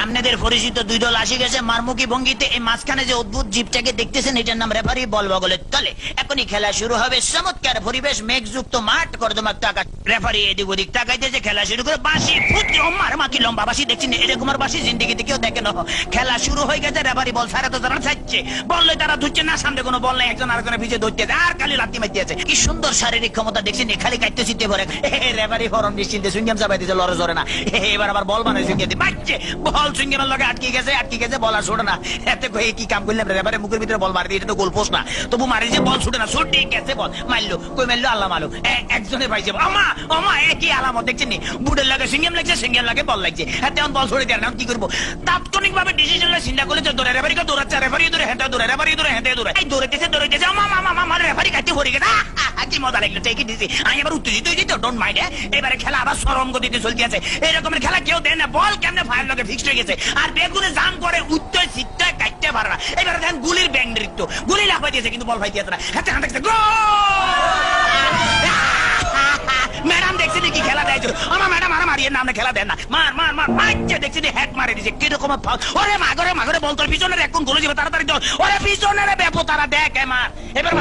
আপনাদের পরিচিত দুই দল আসে গেছে মারমুখী ভঙ্গিতে। এই মাঝখানে যে অদ্ভুত জীবটাকে দেখতেছেন এটার নাম রেফারি বল বগলের তলে। এখনই খেলা শুরু হবে। চমৎকার পরিবেশ, মেঘযুক্ত মাঠ, কর্দমাক্ত আকাশ। রেফারি এদিক ওদিক তাকাইতেছে, খেলা শুরু করে বাঁশি ফুটছে। ওমার মাকি লম্বা বাঁশি দেখছেন, এরকম আর বাঁশি জিন্দিগিতে কেউ দেখে না। খেলা শুরু হয়ে গেছে, রেফারি বল সারা তো তারা ছাড়ছে, বললে তারা ধুচ্ছে না, সামনে কোনো বল নেই, একজন আরেকজনের পিছিয়ে ধরতে আর খালি লাত্তি মারতেছে। কি সুন্দর শারীরিক ক্ষমতা দেখছেন, খালি কাটতে চিনতে পারে। রেফারি ফরম নিশ্চিন্তে সুইংগাম চাপাই দিচ্ছে, লড়ে জরে না। এবার আবার বল বানায় সুইংগাম দিয়ে বাচ্চে, বল সুইংগামের লগে আটকে গেছে, বল আর ছোটে না। এতে কি কাম করলাম, রেফারি মুখের ভিতরে বল মারি দিয়ে, এটা তো গোল পোস্ট না, তবু মারি যে বল ছুটে না, ছুটে গেছে বল মারলো, কই মারলো আল্লাহ মারলো, একজনে পাইছে। আমা আমা একই আলামত দেখছেন নি, বুটের লাগে সুইংগাম লাগছে, সুইংগাম লাগে বল লাগছে। তেমন বল ছুড়ে দেয় না, কি করবো? তাৎক্ষণিক ভাবে ডিসিশন চিন্তা করলে দৌড়ে, রেফারিকে দৌড়াচ্ছে, রেফারি দৌড়ে হেঁটে দৌড়ে, রেফারি দৌড়ে হেঁটে দৌড়ে, এই দৌড়াইতেছে আমা মামা মামা রেফারি কাটতে পড়ে গেছে। কি মজা লাগলো, ঠিকই দিছি। আমি এবার উত্তেজিত হয়েছি তো, ডোন্ট মাইন্ড। এবারে খেলা আবার সরম গতিতে চলতে আছে। এরকমের খেলা কেউ দেয় না, বল কেমনে ফায়ার লগে ফিক্সড হয়ে গেছে, আর বেগুনে জাম করে উত্তর সিটটা কাটতে পারে না। এবারে দেখেন গুলির ব্যাং নৃত্য, গুলি লাফাই দিয়েছে কিন্তু বল ফাই দিয়েছে না। হাতে হাতে ম্যাডাম দেখছি কি খেলা দেয়, আমার ম্যাডাম আর মারিয়ে নামে খেলা দেন না, মার মার মার মারছে, দেখছি হ্যাট মারে দিছে, কিরকম ওরে মাগরে মাগরে বল তোর পিছনের এখন গোলে যাবে তাড়াতাড়ি দল, ওরে পিছনের ব্যাপো তারা দেখ মার। এবার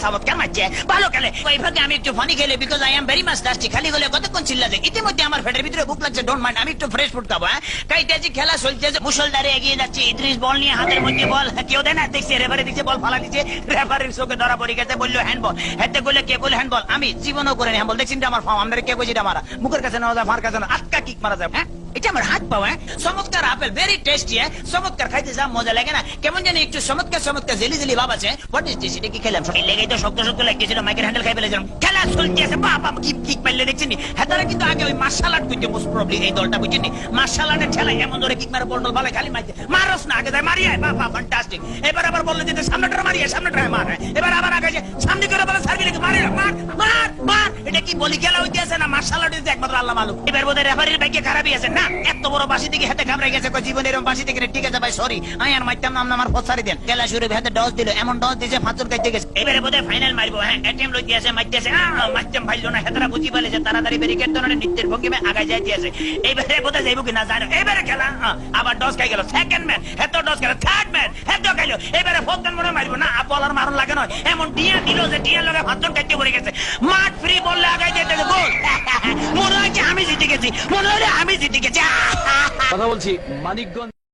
চমৎকার মারছে, ভালো খেলে। ওই ভাগে আমি একটু ফানি খেলে, because I am very much lusty. খালি হলে কতক্ষণ চিল্লা যায়, ইতিমধ্যে আমার পেটের ভিতরে ভুক লাগছে, ডোন্ট মাইন্ড, আমি একটু ফ্রেশ ফুড খাবো। কাইতেছি, খেলা চলছে, মুসলধারে এগিয়ে যাচ্ছে ইদ্রিস, বল নিয়ে হাতের মধ্যে বল, কেউ দেয় না, দেখছি রেফারি দিচ্ছে বল ফালা দিচ্ছে, রেফারির চোখে ধরা পড়ে গেছে, বললো হ্যান্ড বল। হেতে বললে কে বলে হ্যান্ড বল, আমি জীবনও করে হ্যান্ড বল দেখছি আমার ফার্ম, আমাদের কে বলছি মারা, মুখের কাছে নেওয়া যায়, মার কাছে না, আটকা কিক মারা যায়। হ্যাঁ এটা আমার হাত পাওয়া। চমৎকার আপেল, ভেরি টেস্টি। চমৎকার খাইতে যা মজা লাগে না, কেমন জানি একটু চমৎকার চমৎকার জেলি জেলি ভাব আছে। What is this? এটা কি খেলাম? লেগেই তো শক্ত শক্ত লাগতেছিল, মাইকের হ্যান্ডেল খাই ফেলেছিলাম। খেলা চলতে আছে, বাবা কি কিক মারলে দেখছেন। হ্যাঁ তারা কিন্তু আগে ওই মার্শাল আর্ট করতে, মোস্ট প্রবলি এই দলটা বুঝছেন, মার্শাল আর্টের খেলা এমন ধরে কিক মারে বল ভালো খালি মারতে, মারস না আগে যায় মারিয়ে, বাবা ফ্যান্টাস্টিক। এবার আবার বললে যেতে সামনেটা মারিয়ে, সামনেটা মার, এবার আবার আগে সামনে করে বলে সার্ভি লেগে মারি, মার মার মার। এটা কি বলি খেলা হইতে আছে না মার্শাল আর্ট হইতে একমাত্র আল্লাহ মালুম। এবার বোধহয় রেফারির ভাগ্যে খারাপই আছে না, এত বড় বাসি থেকে হাতে ঘাবড়ে গেছে, জীবনের এরকম বাসি থেকে। ঠিক আছে ভাই, সরি, আমি আর মারতাম না, আমার ফসারি দেন। খেলা শুরু হাতে ডস দিল, এমন ডস দিয়েছে ফাঁচুর কাটতে গেছে। এবারে বোধহয় ফাইনাল মারবো। হ্যাঁ এটিএম লইতে আছে, মারতেছে, মারতাম ভাইলো না, হেতারা বুঝি পালেছে, তাড়াতাড়ি ব্যারিকেড ধরনের নৃত্যের ভঙ্গিমে আগায় যাইতে আছে। এইবারে বোধহয় যাইব কিনা জানো। এবারে খেলা আবার ডস খাই গেল, সেকেন্ড ম্যান হেত ডস গেল, থার্ড ম্যান হেত খাইলো। এবারে ফোর্থ ম্যান মনে মারবো না, বলার মারণ লাগে নয়, এমন ডিয়া দিল যে ডিয়ার লগে ফাঁচুর কাটতে পড়ে গেছে। মাঠ ফ্রি বললে আগায় যেতে গোল। মনে হয় আমি জিতে গেছি, মনে হলে আমি জিতে গেছি। কথা বলছি মানিকগঞ্জ।